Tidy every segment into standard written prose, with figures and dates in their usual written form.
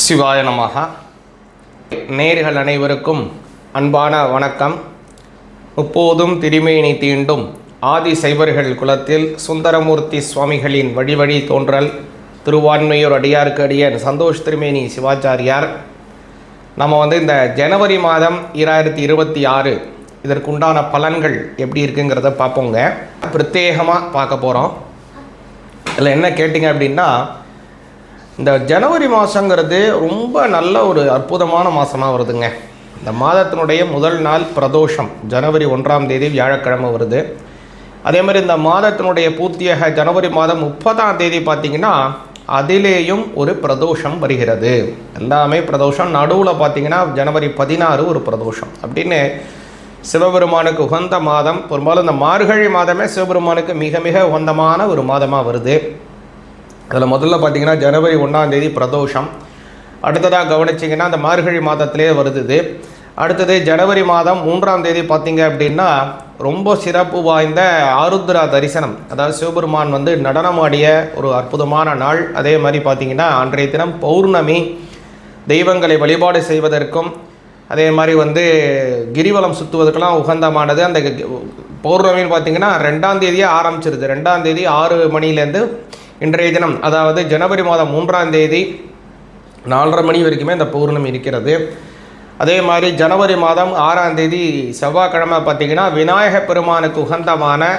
சிவாய நமஹ. நேயர்கள் அனைவருக்கும் அன்பான வணக்கம். முப்போதும் திருமேனி தீண்டும் ஆதி சைவர்கள் குலத்தில் சுந்தரமூர்த்தி சுவாமிகளின் வழி தோன்றல் திருவான்மையூர் அடியாருக்கு அடியன் சந்தோஷ் திருமேனி சிவாச்சாரியார். நம்ம இந்த ஜனவரி மாதம் 2026 இதற்குண்டான பலன்கள் எப்படி இருக்குங்கிறத பார்ப்போங்க. பிரத்யேகமாக பார்க்க போகிறோம். இதில் என்ன கேட்டிங்க அப்படின்னா, இந்த ஜனவரி மாதங்கிறது ரொம்ப நல்ல ஒரு அற்புதமான மாதமாக வருதுங்க. இந்த மாதத்தினுடைய முதல் நாள் பிரதோஷம் ஜனவரி 1ஆம் தேதி வியாழக்கிழமை வருது. அதே மாதிரி இந்த மாதத்தினுடைய பூர்த்தியாக ஜனவரி மாதம் 30ஆம் தேதி பார்த்திங்கன்னா அதிலேயும் ஒரு பிரதோஷம் வருகிறது. எல்லாமே பிரதோஷம். நடுவில் பார்த்திங்கன்னா ஜனவரி 16 ஒரு பிரதோஷம் அப்படின்னு சிவபெருமானுக்கு உகந்த மாதம். பெரும்பாலும் இந்த மார்கழி மாதமே சிவபெருமானுக்கு மிக மிக உகந்தமான ஒரு மாதமாக வருது. அதில் முதல்ல பார்த்திங்கன்னா ஜனவரி 1ஆம் தேதி பிரதோஷம். அடுத்ததாக கவனிச்சிங்கன்னா அந்த மார்கழி மாதத்திலே வருது. அடுத்தது ஜனவரி மாதம் 3ஆம் தேதி பார்த்திங்க அப்படின்னா ரொம்ப சிறப்பு வாய்ந்த ஆருத்ரா தரிசனம். அதாவது சிவபெருமான் நடனமாடிய ஒரு அற்புதமான நாள். அதே மாதிரி பார்த்திங்கன்னா அன்றைய தினம் பௌர்ணமி. தெய்வங்களை வழிபாடு செய்வதற்கும் அதே மாதிரி கிரிவலம் சுற்றுவதற்கெல்லாம் உகந்தமானது. அந்த பௌர்ணமின்னு பார்த்திங்கன்னா 2ஆம் தேதியே ஆரம்பிச்சிருது. 2ஆம் தேதி 6 மணிலேருந்து இன்றைய தினம், அதாவது ஜனவரி மாதம் 3ஆம் தேதி 4:30 மணி வரைக்குமே இந்த பௌர்ணமி இருக்கிறது. அதே மாதிரி ஜனவரி மாதம் 6ஆம் தேதி செவ்வாய்க்கிழமை பார்த்திங்கன்னா விநாயக பெருமானுக்கு உகந்தமான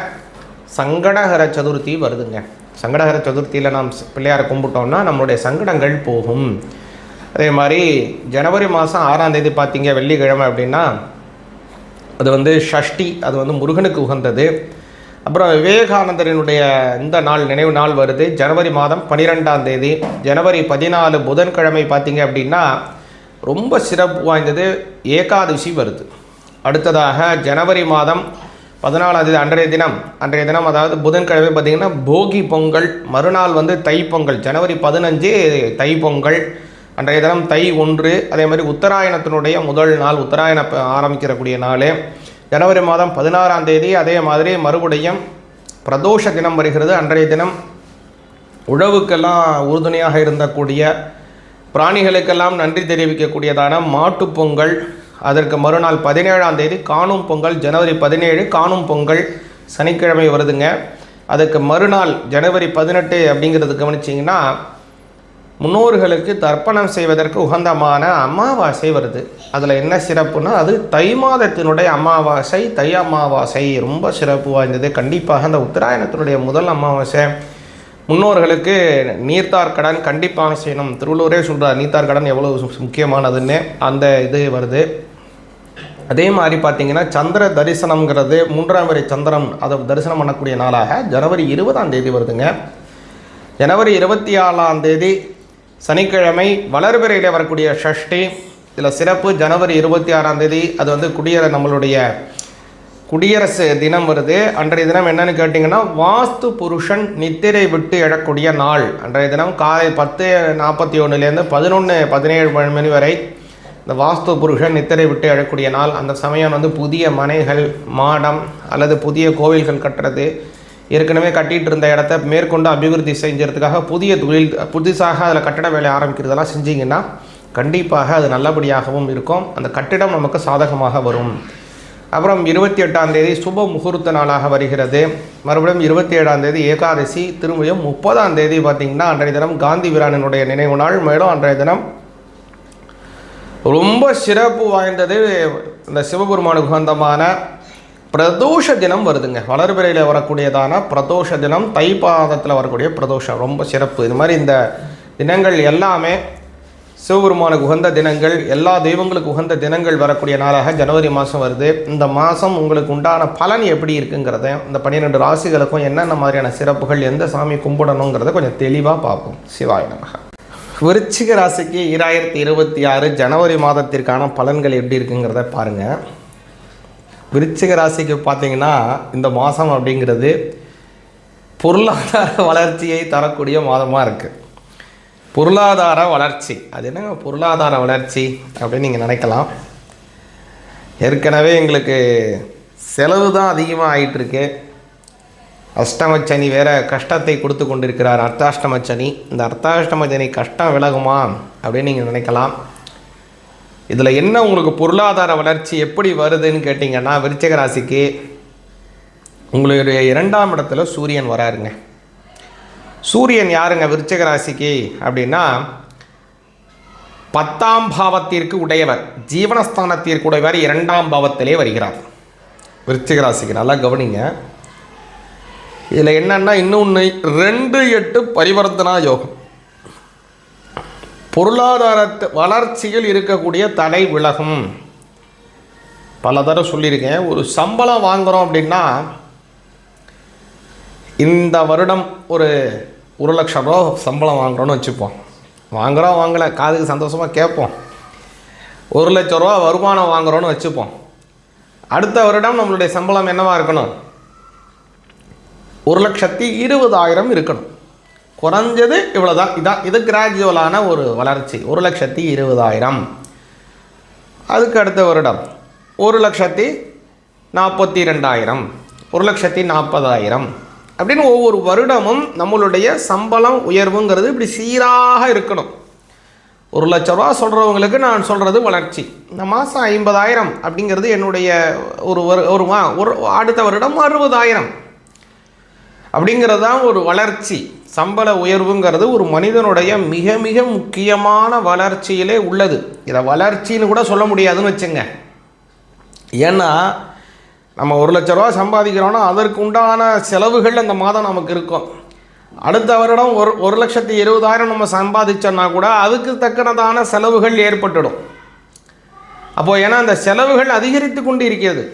சங்கடஹர சதுர்த்தி வருதுங்க. சங்கடஹர சதுர்த்தியில் நாம் பிள்ளையாரை கும்பிட்டோம்னா நம்மளுடைய சங்கடங்கள் போகும். அதே மாதிரி ஜனவரி மாதம் 6ஆம் தேதி பார்த்திங்க வெள்ளிக்கிழமை அப்படின்னா அது ஷஷ்டி, அது முருகனுக்கு உகந்தது. அப்புறம் விவேகானந்தரினுடைய இந்த நாள் நினைவு நாள் வருது ஜனவரி மாதம் 12ஆம் தேதி. ஜனவரி 14 புதன்கிழமை பார்த்திங்க அப்படின்னா ரொம்ப சிறப்பு வாய்ந்தது ஏகாதசி வருது. அடுத்ததாக ஜனவரி மாதம் 14ஆம் தேதி அன்றைய தினம் அதாவது புதன்கிழமை பார்த்திங்கன்னா போகி பொங்கல். மறுநாள் தைப்பொங்கல். ஜனவரி 15 தைப்பொங்கல். அன்றைய தினம் தை 1. அதே மாதிரி உத்தராயணத்தினுடைய முதல் நாள், உத்தராயணம் ஆரம்பிக்கிறக்கூடிய நாள் ஜனவரி மாதம் 16ஆம் தேதி. அதே மாதிரி மறுபடியும் பிரதோஷ தினம் வருகிறது. அன்றைய தினம் உழவுக்கெல்லாம் உறுதுணையாக இருந்தக்கூடிய பிராணிகளுக்கெல்லாம் நன்றி தெரிவிக்கக்கூடியதான மாட்டுப்பொங்கல். அதற்கு மறுநாள் 17ஆம் தேதி காணும் பொங்கல். ஜனவரி 17 காணும் பொங்கல் சனிக்கிழமை வருதுங்க. அதுக்கு மறுநாள் ஜனவரி 18 அப்படிங்கிறது கவனிச்சிங்கன்னா முன்னோர்களுக்கு தர்ப்பணம் செய்வதற்கு உகந்தமான அமாவாசை வருது. அதில் என்ன சிறப்புனா அது தை மாதத்தினுடைய அமாவாசை, தை அமாவாசை ரொம்ப சிறப்பு வாய்ந்தது. கண்டிப்பாக அந்த உத்தராயணத்தினுடைய முதல் அமாவாசை முன்னோர்களுக்கு நீர்த்தார் கடன் கண்டிப்பாக செய்யணும். திருவள்ளுவரே சொல்கிறார் நீர்த்தார் கடன் எவ்வளோ முக்கியமானதுன்னு. அந்த இது வருது. அதே மாதிரி பார்த்திங்கன்னா சந்திர தரிசனம்ங்கிறது 3ஆம் வரை சந்திரன் அதை தரிசனம் பண்ணக்கூடிய நாளாக ஜனவரி 20ஆம் தேதி வருதுங்க. ஜனவரி 24ஆம் தேதி சனிக்கிழமை வளர்பிறையில் வரக்கூடிய ஷஷ்டி. இதில் சிறப்பு ஜனவரி 26ஆம் தேதி அது நம்மளுடைய குடியரசு தினம் வருது. அன்றைய தினம் என்னன்னு கேட்டிங்கன்னா வாஸ்து புருஷன் நித்திரை விட்டு எழக்கூடிய நாள். அன்றைய தினம் காலை 10:41 11:17 மணி வரை இந்த வாஸ்து புருஷன் நித்திரை விட்டு எழக்கூடிய நாள். அந்த சமயம் புதிய மனைகள், மாடம் அல்லது புதிய கோவில்கள் கட்டுறது, ஏற்கனவே கட்டிகிட்டு இருந்த இடத்த மேற்கொண்டு அபிவிருத்தி செஞ்சதுக்காக புதிய தொழில் புதுசாக அதில் கட்டட வேலை ஆரம்பிக்கிறதெல்லாம் செஞ்சிங்கன்னா கண்டிப்பாக அது நல்லபடியாகவும் இருக்கும். அந்த கட்டிடம் நமக்கு சாதகமாக வரும். அப்புறம் 28ஆம் தேதி சுப முகூர்த்த நாளாக வருகிறது. மறுபடியும் 27ஆம் தேதி ஏகாதசி. திரும்பியும் 30ஆம் தேதி பார்த்திங்கன்னா அன்றைய தினம் காந்தி வீரனுடைய நினைவு நாள். மேலும் அன்றைய தினம் ரொம்ப சிறப்பு வாய்ந்தது இந்த சிவபெருமானுக்கு உகந்தமான பிரதோஷ தினம் வருதுங்க. வளர்பிறையில் வரக்கூடியதான பிரதோஷ தினம், தை பாதத்தில் வரக்கூடிய பிரதோஷம் ரொம்ப சிறப்பு. இது மாதிரி இந்த தினங்கள் எல்லாமே சிவபெருமானுக்கு உகந்த தினங்கள், எல்லா தெய்வங்களுக்கு உகந்த தினங்கள் வரக்கூடிய நாளாக ஜனவரி மாதம் வருது. இந்த மாதம் உங்களுக்கு உண்டான பலன் எப்படி இருக்குங்கிறத, இந்த 12 ராசிகளுக்கும் என்னென்ன மாதிரியான சிறப்புகள், எந்த சாமி கும்பிடணுங்கிறத கொஞ்சம் தெளிவாக பார்ப்போம். சிவாய நமக. விருச்சிக ராசிக்கு 2026 ஜனவரி மாதத்திற்கான பலன்கள் எப்படி இருக்குங்கிறத பாருங்கள். விருச்சிக ராசிக்கு பார்த்திங்கன்னா இந்த மாதம் அப்படிங்கிறது பொருளாதார வளர்ச்சியை தரக்கூடிய மாதமாக இருக்குது. பொருளாதார வளர்ச்சி, அது என்னங்க பொருளாதார வளர்ச்சி அப்படின்னு நீங்கள் நினைக்கலாம். ஏற்கனவே எங்களுக்கு செலவு தான் அதிகமாக ஆகிட்டுருக்கு. அஷ்டமச்சனி வேற கஷ்டத்தை கொடுத்து கொண்டிருக்கிறார். அர்த்தாஷ்டமச்சனி. இந்த அர்த்தாஷ்டமச்சனி கஷ்டம் விலகுமா அப்படின்னு நீங்கள் நினைக்கலாம். இதில் என்ன உங்களுக்கு பொருளாதார வளர்ச்சி எப்படி வருதுன்னு கேட்டிங்கன்னா, விருச்சிக ராசிக்கு உங்களுடைய 2ஆம் இடத்துல சூரியன் வராருங்க. சூரியன் யாருங்க விருச்சிக ராசிக்கு அப்படின்னா 10ஆம் பாவத்திற்கு உடையவர், ஜீவனஸ்தானத்திற்கு உடையவர் 2ஆம் பாவத்திலே வருகிறார் விருச்சிக ராசிக்கு. நல்லா கவனிங்க. இதில் என்னன்னா இன்னொன்று 2-8 பரிவர்த்தனா யோகம். பொருளாதார வளர்ச்சியில் இருக்கக்கூடிய தடை விலகும். பல தடவை சொல்லியிருக்கேன். ஒரு சம்பளம் வாங்குகிறோம் அப்படின்னா இந்த வருடம் ஒரு 1,00,000 ரூபா சம்பளம் வாங்குகிறோன்னு வச்சுப்போம். வாங்குகிறோம் வாங்கலை காதுக்கு சந்தோஷமாக கேட்போம். 1,00,000 ரூபா வருமானம் வாங்குகிறோன்னு வச்சுப்போம். அடுத்த வருடம் நம்மளுடைய சம்பளம் என்னவாக இருக்கணும்? 1,20,000 இருக்கணும். குறைஞ்சது இவ்வளோதான். இது கிராஜுவலான ஒரு வளர்ச்சி. 1,20,000. அதுக்கு அடுத்த வருடம் 1,42,000, 1,40,000 அப்படின்னு ஒவ்வொரு வருடமும் நம்மளுடைய சம்பளம் உயர்வுங்கிறது இப்படி சீராக இருக்கணும். 1,00,000 ரூபா சொல்கிறவங்களுக்கு நான் சொல்கிறது வளர்ச்சி. இந்த மாதம் 50,000 அப்படிங்கிறது என்னுடைய ஒரு அடுத்த வருடம் 60,000 அப்படிங்கிறது தான் ஒரு வளர்ச்சி. சம்பள உயர்வுங்கிறது ஒரு மனிதனுடைய மிக மிக முக்கியமான வளர்ச்சியிலே உள்ளது. இதை வளர்ச்சின்னு கூட சொல்ல முடியாதுன்னு வச்சுங்க. ஏன்னா நம்ம 1,00,000 ரூபா சம்பாதிக்கிறோன்னா அதற்கு உண்டான செலவுகள் அந்த மாதம் நமக்கு இருக்கும். அடுத்த வருடம் 1,20,000 நம்ம சம்பாதிச்சோன்னா கூட அதுக்கு தக்கனதான செலவுகள் ஏற்பட்டுடும். அப்போது ஏன்னா அந்த செலவுகள் அதிகரித்து கொண்டு இருக்கிறது.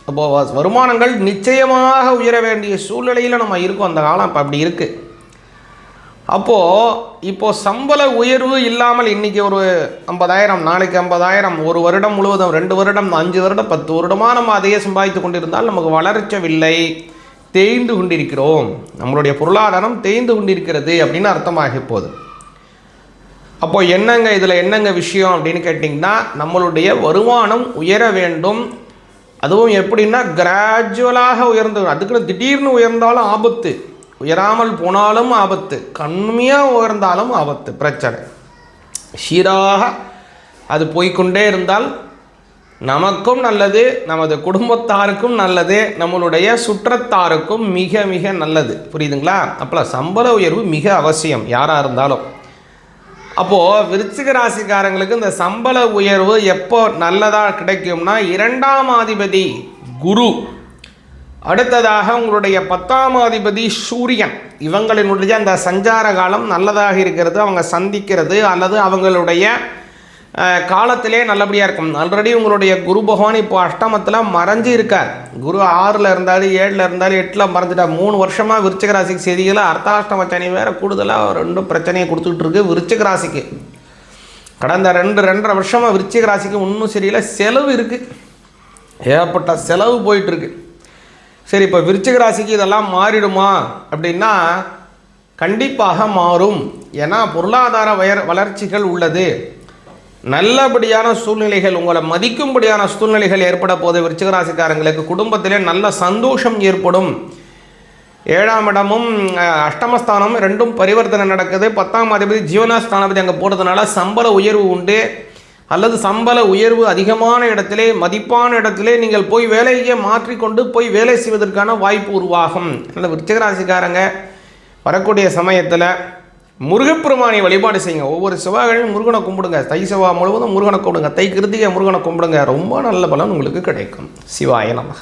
அப்போது வருமானங்கள் நிச்சயமாக உயர வேண்டிய சூழ்நிலையில் நம்ம இருக்கோம். அந்த காலம் இப்போ அப்படி இருக்குது. இப்போது சம்பள உயர்வு இல்லாமல் இன்றைக்கி ஒரு 50,000, நாளைக்கு 50,000, ஒரு வருடம் முழுவதும் 2 வருடம் 5 வருடம் 10 வருடமாக நம்ம அதையே சம்பாதித்து கொண்டிருந்தால் நமக்கு வளர்ச்சவில்லை, தேய்ந்து கொண்டிருக்கிறோம். நம்மளுடைய பொருளாதாரம் தேய்ந்து கொண்டிருக்கிறது அப்படின்னு அர்த்தமாகி போகுது. அப்போது என்னங்க இதில் என்னங்க விஷயம் அப்படின்னு கேட்டிங்கன்னா, நம்மளுடைய வருமானம் உயர வேண்டும். அதுவும் எப்படின்னா கிராஜுவலாக உயர்ந்து, அதுக்குன்னு திடீர்னு உயர்ந்தாலும் ஆபத்து, உயராமல் போனாலும் ஆபத்து, கம்மியாக உயர்ந்தாலும் ஆபத்து, பிரச்சனை. சீராக அது போய்கொண்டே இருந்தால் நமக்கும் நல்லது, நமது குடும்பத்தாருக்கும் நல்லது, நம்மளுடைய சுற்றத்தாருக்கும் மிக மிக நல்லது. புரியுதுங்களா? அப்போ சம்பள உயர்வு மிக அவசியம் யாராக இருந்தாலும். அப்போது விருச்சிக ராசிக்காரங்களுக்கு இந்த சம்பள உயர்வு எப்போ நல்லதாக கிடைக்கும்னா 2ஆம் அதிபதி குரு, அடுத்ததாக உங்களுடைய 10ஆம் அதிபதி சூரியன், இவங்களினுடைய அந்த சஞ்சார காலம் நல்லதாக இருக்கிறது, அவங்க சந்திக்கிறது அல்லது அவங்களுடைய காலத்திலே நல்லபடியாக இருக்கும். ஆல்ரெடி உங்களுடைய குரு பகவான் இப்போ அஷ்டமத்தில் மறைஞ்சு இருக்கார். குரு 6ல் இருந்தார், 7ல் இருந்தார், 8ல் மறைஞ்சிட்டார். 3 வருஷமாக விருச்சிக ராசிக்கு செய்தியில் அர்த்தாஷ்டம சனி வேறு கூடுதலாக 2 பிரச்சனையை கொடுத்துக்கிட்டு இருக்கு விருச்சிக ராசிக்கு. கடந்த 2-2.5 வருஷமாக விருச்சிக ராசிக்கு இன்னும் சரியில்லை, செலவு இருக்குது, ஏகப்பட்ட செலவு போயிட்டுருக்கு. சரி, இப்போ விருச்சிக ராசிக்கு இதெல்லாம் மாறிடுமா அப்படின்னா கண்டிப்பாக மாறும். ஏன்னா பொருளாதார வளர்ச்சிகள் உள்ளது, நல்லபடியான சூழ்நிலைகள், உங்களை மதிக்கும்படியான சூழ்நிலைகள் ஏற்பட போது விருச்சிக ராசிக்காரங்களுக்கு குடும்பத்திலே நல்ல சந்தோஷம் ஏற்படும். 7ஆம் இடமும் அஷ்டமஸ்தானமும் 2ம் பரிவர்த்தனை நடக்குது. 10ஆம் அதிபதி ஜீவனஸ்தானாபதி அங்கே போடுறதுனால சம்பள உயர்வு உண்டு. அல்லது சம்பள உயர்வு அதிகமான இடத்திலே, மதிப்பான இடத்திலே நீங்கள் போய் வேலையை மாற்றிக்கொண்டு போய் வேலை செய்வதற்கான வாய்ப்பு உருவாகும். அதனால் விருச்சிக ராசிக்காரங்க வரக்கூடிய சமயத்தில் முருகப்பெருமானை வழிபாடு செய்யுங்க. ஒவ்வொரு செவ்வாய்க்கிழமையும் முருகனை கும்பிடுங்க. தை செவ்வாய் முழுவதும் முருகனை கும்பிடுங்க. தை கிருத்திகை முருகனை கும்பிடுங்க. ரொம்ப நல்ல பலன் உங்களுக்கு கிடைக்கும். சிவாய நமக.